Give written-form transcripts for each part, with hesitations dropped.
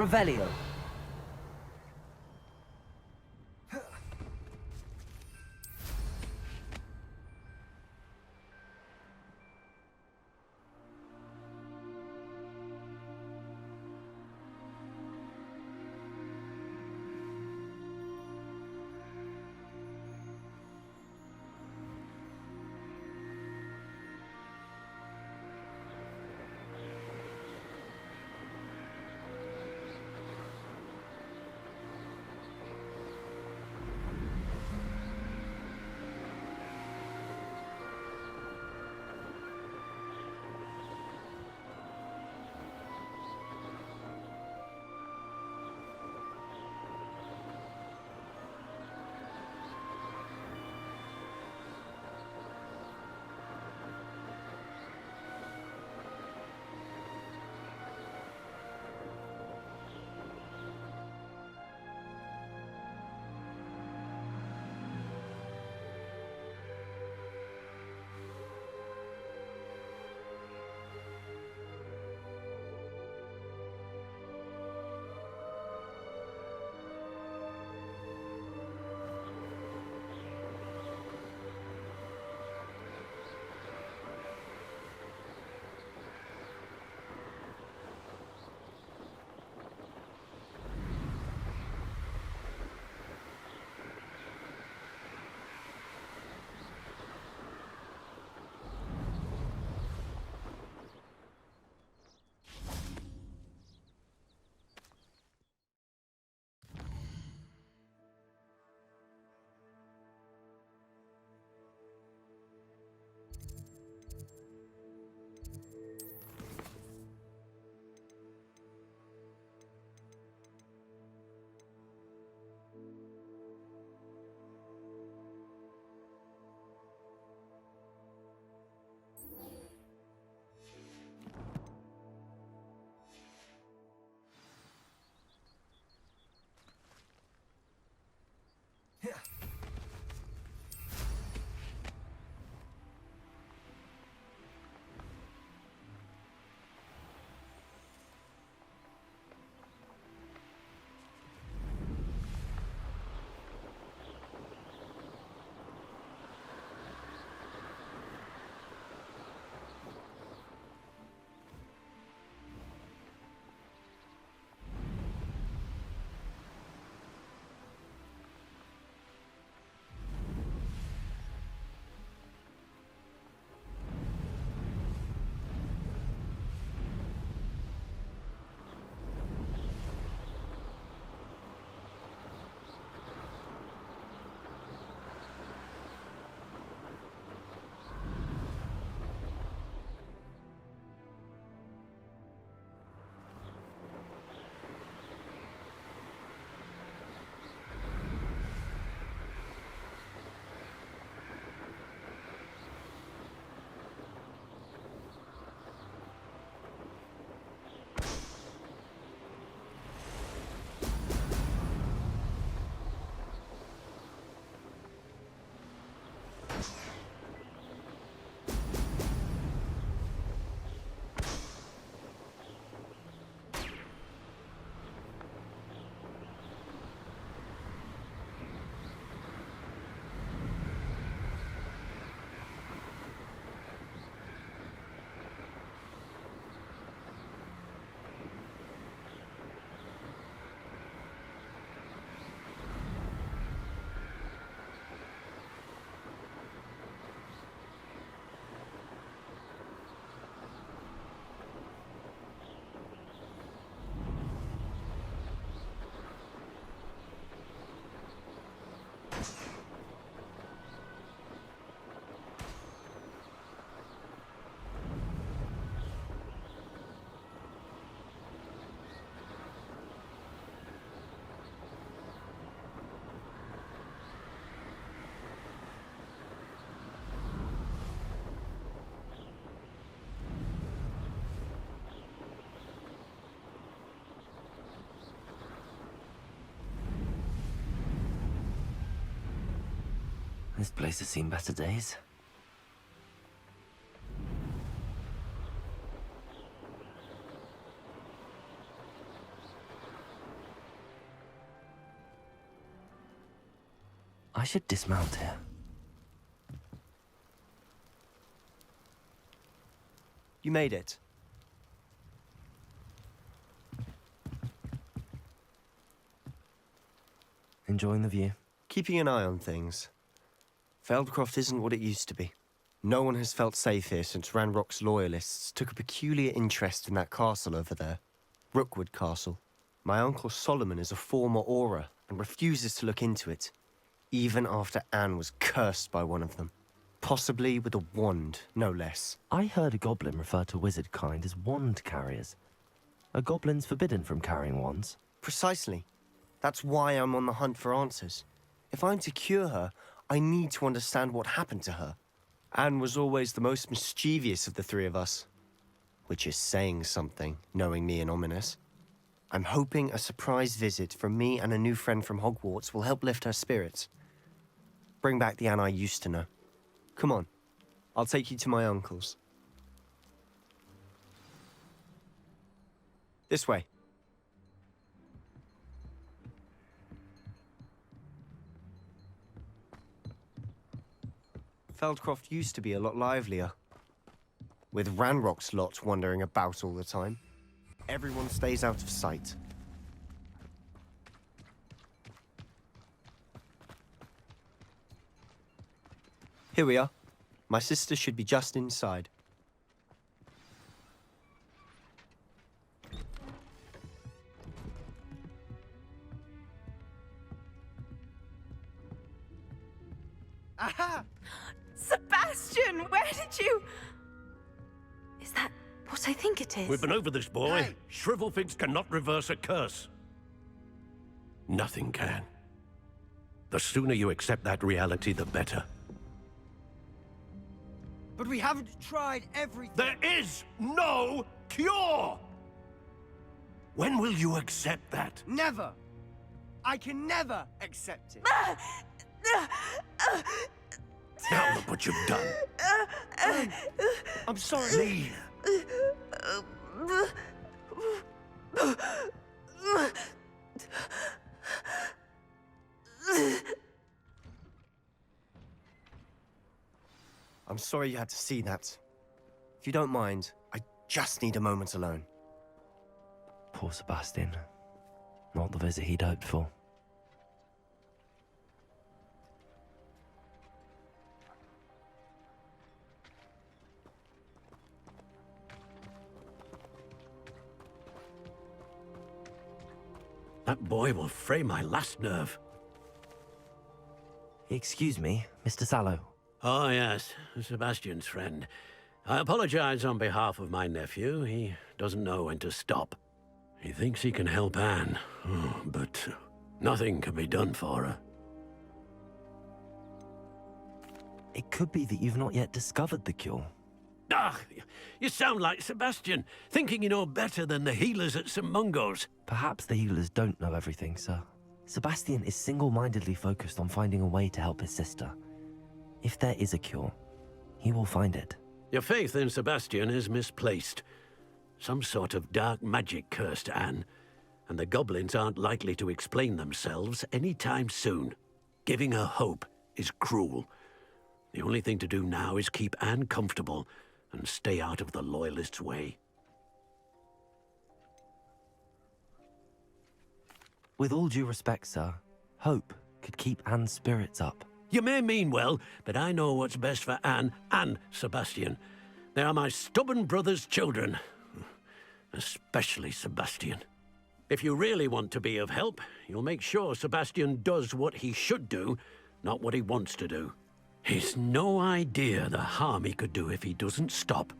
Revelio. This place has seen better days. I should dismount here. You made it. Enjoying the view? Keeping an eye on things. Feldcroft isn't what it used to be. No one has felt safe here since Ranrock's loyalists took a peculiar interest in that castle over there. Rookwood Castle. My uncle Solomon is a former Auror and refuses to look into it, even after Anne was cursed by one of them. Possibly with a wand, no less. I heard a goblin refer to wizard kind as wand carriers. Are goblins forbidden from carrying wands? Precisely. That's why I'm on the hunt for answers. If I'm to cure her, I need to understand what happened to her. Anne was always the most mischievous of the three of us. Which is saying something, knowing me and Ominous. I'm hoping a surprise visit from me and a new friend from Hogwarts will help lift her spirits. Bring back the Anne I used to know. Come on, I'll take you to my uncle's. This way. Feldcroft used to be a lot livelier. With Ranrock's lot wandering about all the time. Everyone stays out of sight. Here we are. My sister should be just inside. Aha! Sebastian, where did you... Is that what I think it is? We've been over this, boy. Hey! Shrivelfigs cannot reverse a curse. Nothing can. The sooner you accept that reality, the better. But we haven't tried everything. There is no cure! When will you accept that? Never! I can never accept it. Now look what you've done. I'm sorry. Leave. I'm sorry you had to see that. If you don't mind, I just need a moment alone. Poor Sebastian. Not the visit he'd hoped for. That boy will fray my last nerve. Excuse me, Mr. Sallow. Oh, yes, Sebastian's friend. I apologize on behalf of my nephew. He doesn't know when to stop. He thinks he can help Anne, but nothing can be done for her. It could be that you've not yet discovered the cure. Ah, you sound like Sebastian, thinking you know better than the healers at St. Mungo's. Perhaps the healers don't know everything, sir. Sebastian is single-mindedly focused on finding a way to help his sister. If there is a cure, he will find it. Your faith in Sebastian is misplaced. Some sort of dark magic cursed Anne, and the goblins aren't likely to explain themselves anytime soon. Giving her hope is cruel. The only thing to do now is keep Anne comfortable and stay out of the Loyalists' way. With all due respect, sir, hope could keep Anne's spirits up. You may mean well, but I know what's best for Anne and Sebastian. They are my stubborn brother's children. Especially Sebastian. If you really want to be of help, you'll make sure Sebastian does what he should do, not what he wants to do. He's no idea the harm he could do if he doesn't stop.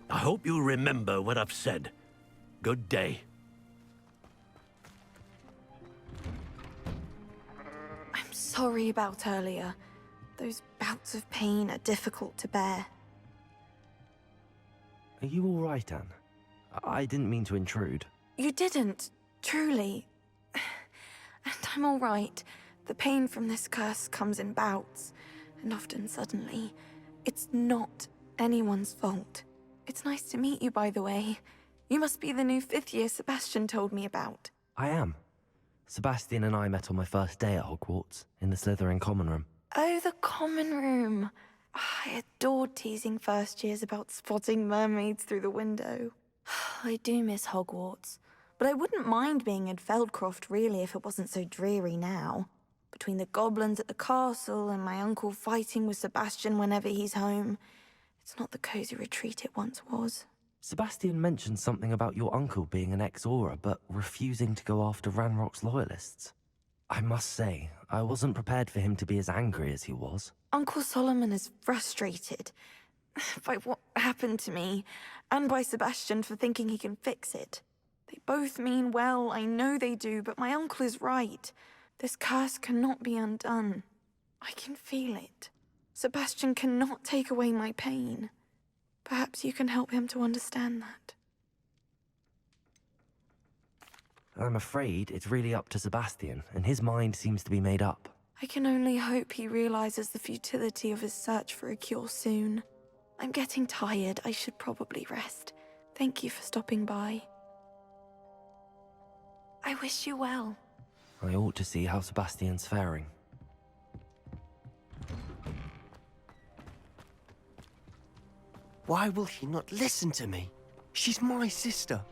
I hope you'll remember what I've said. Good day. I'm sorry about earlier. Those bouts of pain are difficult to bear. Are you all right, Anne? I didn't mean to intrude. You didn't, truly. And I'm all right. The pain from this curse comes in bouts, and often suddenly. It's not anyone's fault. It's nice to meet you, by the way. You must be the new 5th year Sebastian told me about. I am. Sebastian and I met on my first day at Hogwarts, in the Slytherin common room. Oh, the common room. I adored teasing first years about spotting mermaids through the window. I do miss Hogwarts, but I wouldn't mind being in Feldcroft really if it wasn't so dreary now. Between the goblins at the castle and my uncle fighting with Sebastian whenever he's home, it's not the cozy retreat it once was. Sebastian mentioned something about your uncle being an ex-Auror, but refusing to go after Ranrock's loyalists. I must say, I wasn't prepared for him to be as angry as he was. Uncle Solomon is frustrated by what happened to me, and by Sebastian for thinking he can fix it. They both mean well, I know they do, but my uncle is right. This curse cannot be undone. I can feel it. Sebastian cannot take away my pain. Perhaps you can help him to understand that. I'm afraid it's really up to Sebastian, and his mind seems to be made up. I can only hope he realizes the futility of his search for a cure soon. I'm getting tired. I should probably rest. Thank you for stopping by. I wish you well. I ought to see how Sebastian's faring. Why will he not listen to me? She's my sister.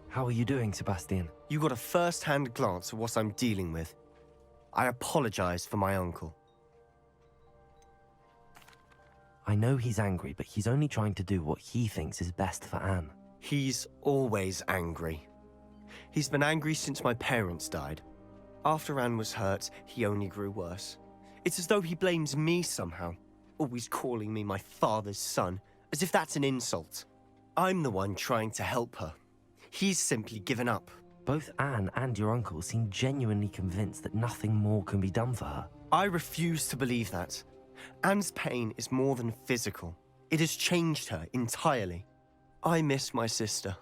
How are you doing, Sebastian? You got a first-hand glance at what I'm dealing with. I apologize for my uncle. I know he's angry, but he's only trying to do what he thinks is best for Anne. He's always angry. He's been angry since my parents died. After Anne was hurt, he only grew worse. It's as though he blames me somehow, always calling me my father's son, as if that's an insult. I'm the one trying to help her. He's simply given up. Both Anne and your uncle seem genuinely convinced that nothing more can be done for her. I refuse to believe that. Anne's pain is more than physical. It has changed her entirely. I miss my sister.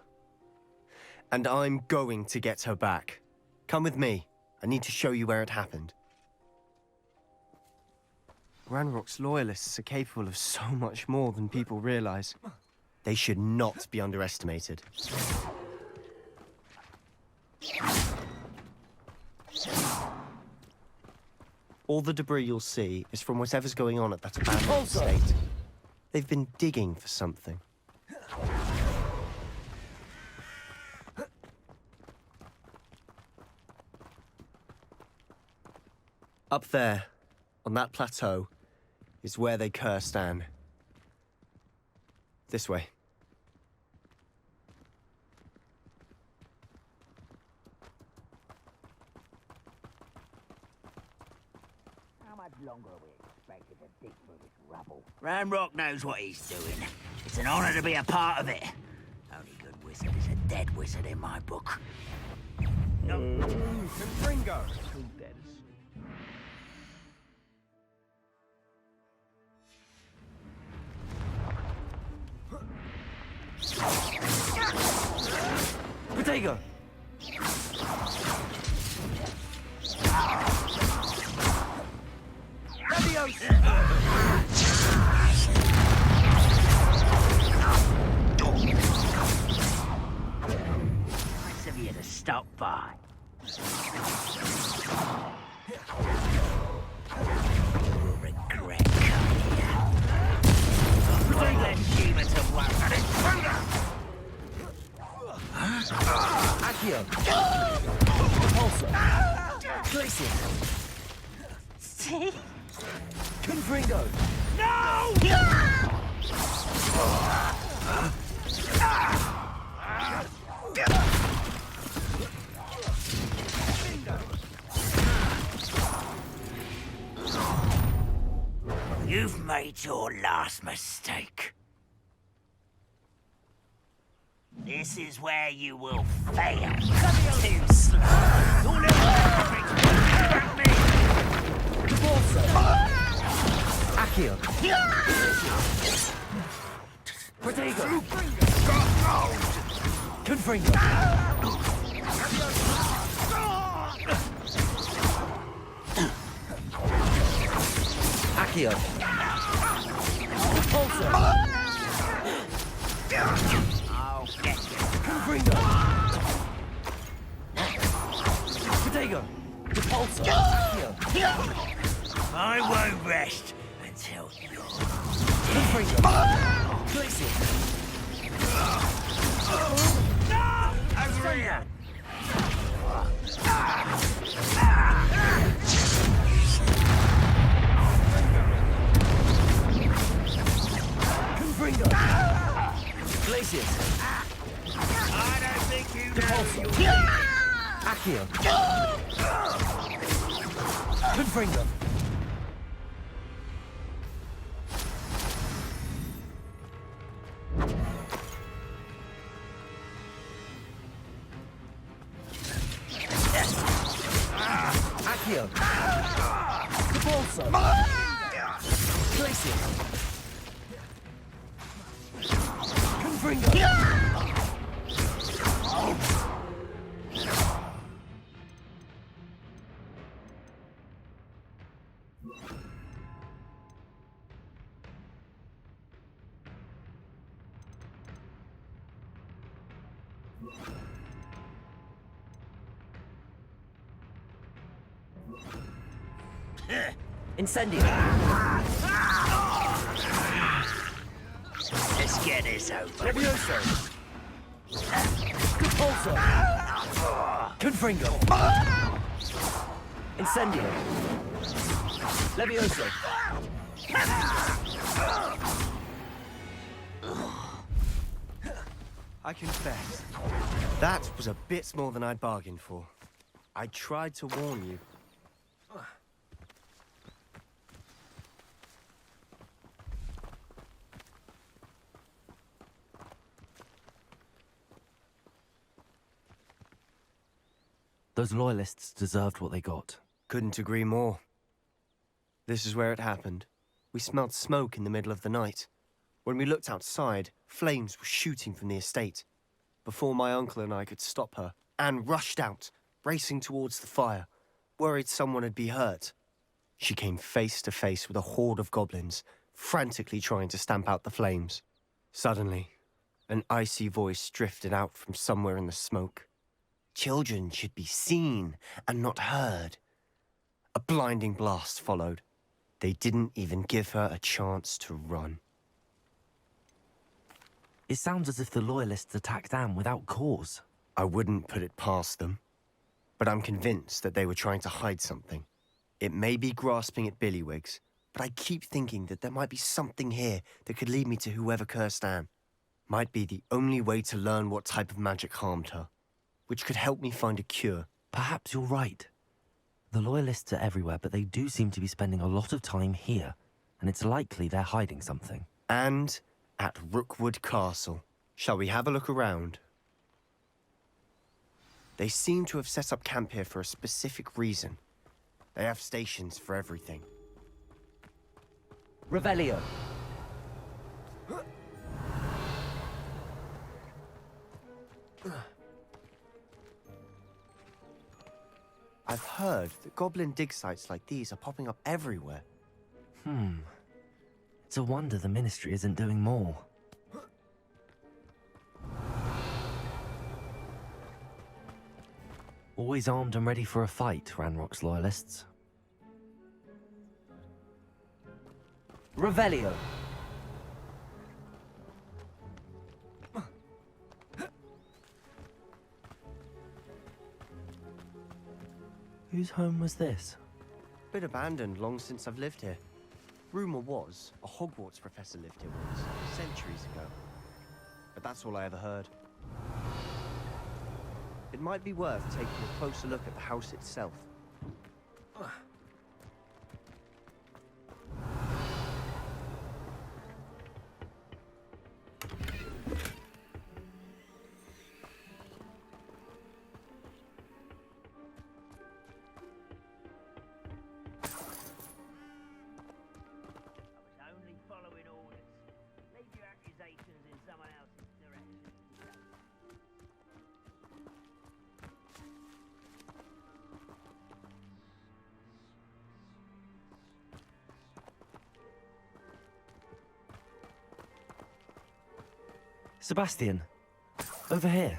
And I'm going to get her back. Come with me. I need to show you where it happened. Ranrock's loyalists are capable of so much more than people realize. They should not be underestimated. All the debris you'll see is from whatever's going on at that abandoned estate. They've been digging for something. Up there, on that plateau, is where they cursed Anne. This way. How much longer are we expected to dig through this rubble? Ranrock knows what he's doing. It's an honor to be a part of it. Only good wizard is a dead wizard in my book. Ringo! Who dead? Protego! Nice of you to stop by. You'll regret coming here. Bring them demons of one and intruder! Accio! Repulsor! Glacier! See? Confringo! No! You've made your last mistake. This is where you will fail. Too slow. You'll never bring me. Accio! Protego! Confringo! Accio! Repulsor! I'll get you. Confringo! Place it! Over here! Confringo! Place it! I don't think you know Accio! Confringo! Accio! Capolso! Place it! Confringo! Incendio! Let's get this over. Levioso! Capolso! Confringo! Incendio! Levioso! I confess, that was a bit more than I'd bargained for. I tried to warn you. Those loyalists deserved what they got. Couldn't agree more. This is where it happened. We smelled smoke in the middle of the night. When we looked outside, flames were shooting from the estate. Before my uncle and I could stop her, Anne rushed out, racing towards the fire, worried someone had been hurt. She came face to face with a horde of goblins, frantically trying to stamp out the flames. Suddenly, an icy voice drifted out from somewhere in the smoke. Children should be seen and not heard. A blinding blast followed. They didn't even give her a chance to run. It sounds as if the loyalists attacked Anne without cause. I wouldn't put it past them, but I'm convinced that they were trying to hide something. It may be grasping at Billywigs, but I keep thinking that there might be something here that could lead me to whoever cursed Anne. Might be the only way to learn what type of magic harmed her, which could help me find a cure. Perhaps you're right. The loyalists are everywhere, but they do seem to be spending a lot of time here, and it's likely they're hiding something. And at Rookwood Castle. Shall we have a look around? They seem to have set up camp here for a specific reason. They have stations for everything. Revelio. I've heard that goblin dig sites like these are popping up everywhere. It's a wonder the Ministry isn't doing more. Always armed and ready for a fight, Ranrock's loyalists. Revelio. Whose home was this? Been abandoned long since I've lived here. Rumor was a Hogwarts professor lived here once, centuries ago. But that's all I ever heard. It might be worth taking a closer look at the house itself. Sebastian, over here.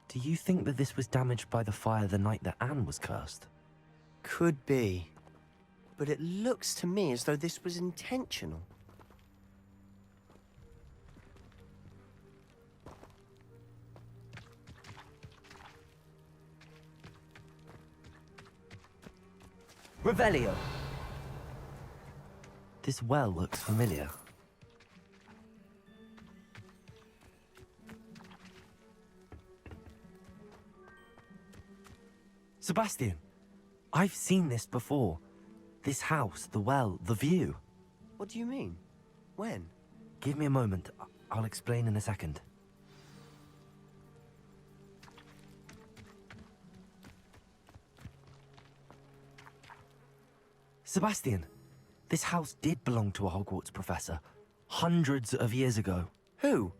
Do you think that this was damaged by the fire the night that Anne was cursed? Could be. But it looks to me as though this was intentional. Revelio. This well looks familiar. Sebastian, I've seen this before. This house, the well, the view. What do you mean? When? Give me a moment. I'll explain in a second. Sebastian, this house did belong to a Hogwarts professor, hundreds of years ago. Who?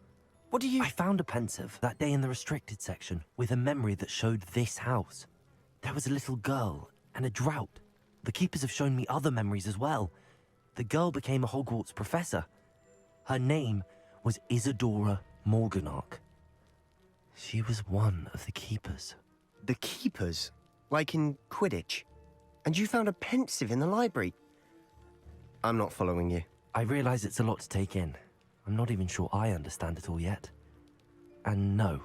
What do you... I found a pensive that day in the restricted section with a memory that showed this house. There was a little girl and a drought. The keepers have shown me other memories as well. The girl became a Hogwarts professor. Her name was Isadora Morganach. She was one of the keepers. The keepers? Like in Quidditch? And you found a pensive in the library? I'm not following you. I realize it's a lot to take in. I'm not even sure I understand it all yet. And no,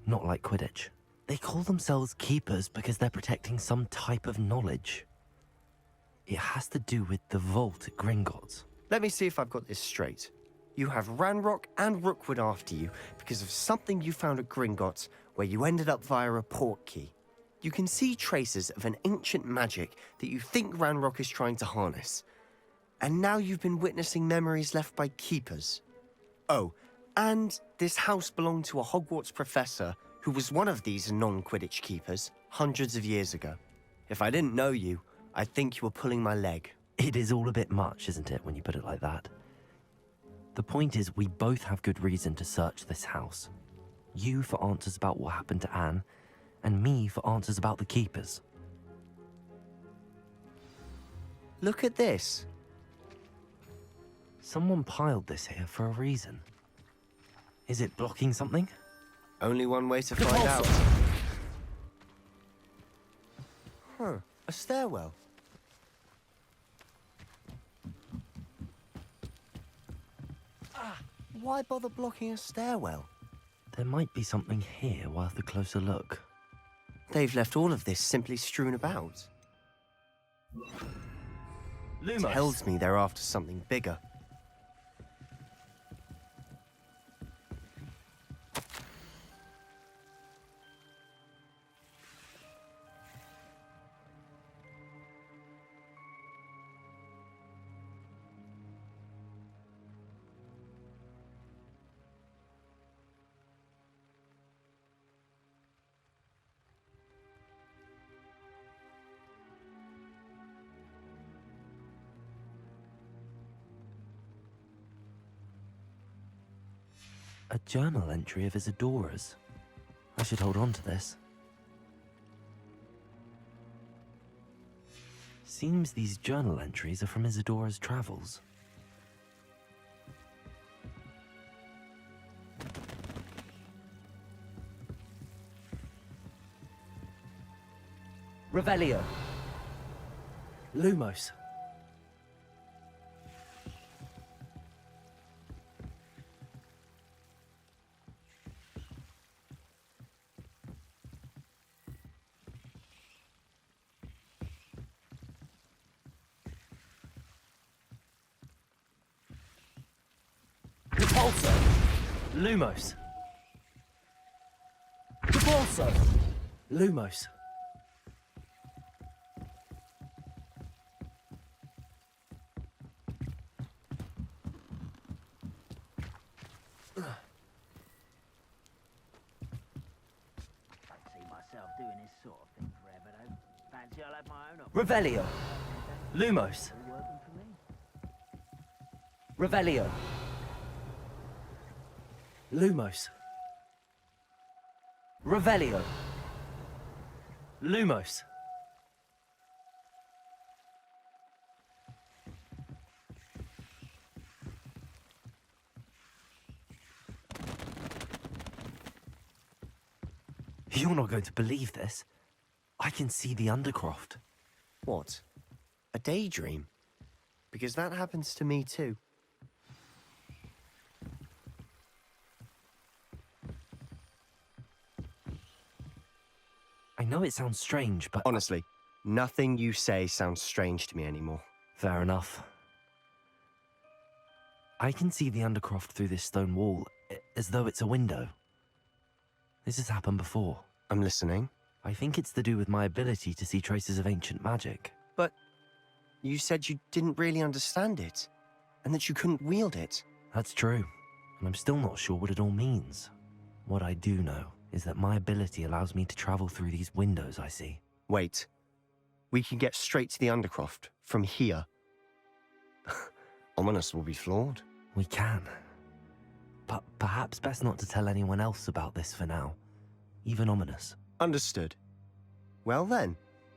not like Quidditch. They call themselves keepers because they're protecting some type of knowledge. It has to do with the vault at Gringotts. Let me see if I've got this straight. You have Ranrock and Rookwood after you because of something you found at Gringotts where you ended up via a portkey. You can see traces of an ancient magic that you think Ranrock is trying to harness. And now you've been witnessing memories left by keepers. Oh, and this house belonged to a Hogwarts professor who was one of these non-Quidditch keepers hundreds of years ago. If I didn't know you, I'd think you were pulling my leg. It is all a bit much, isn't it, when you put it like that? The point is, we both have good reason to search this house. You for answers about what happened to Anne, and me for answers about the keepers. Look at this. Someone piled this here for a reason. Is it blocking something? Only one way to find out. Huh, a stairwell. Why bother blocking a stairwell? There might be something here worth a closer look. They've left all of this simply strewn about. Lumos. Tells me they're after something bigger. A journal entry of Isadora's. I should hold on to this. Seems these journal entries are from Isadora's travels. Revelio. Lumos. Repulsor. Lumos. Repulsor. Lumos. I'd see myself doing this sort of thing forever, though. Fancy I'll have my own op. Revelio. Lumos. All working for me. Revelio. Lumos. Revelio. Lumos. You're not going to believe this. I can see the Undercroft. What? A daydream? Because that happens to me too. I know it sounds strange, but Honestly, Nothing you say sounds strange to me anymore. Fair enough. I can see the Undercroft through this stone wall, as though it's a window. This has happened before. I'm listening. I think it's to do with my ability to see traces of ancient magic. But you said you didn't really understand it, and that you couldn't wield it. That's true, and I'm still not sure what it all means. What I do know is that my ability allows me to travel through these windows I see. Wait. We can get straight to the Undercroft from here. Ominous will be flawed. We can. But perhaps best not to tell anyone else about this for now. Even Ominous. Understood. Well then,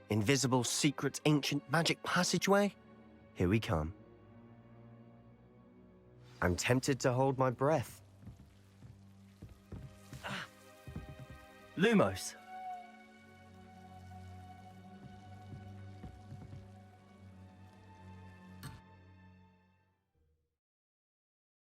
invisible, secret, ancient magic passageway? Here we come. I'm tempted to hold my breath. Lumos!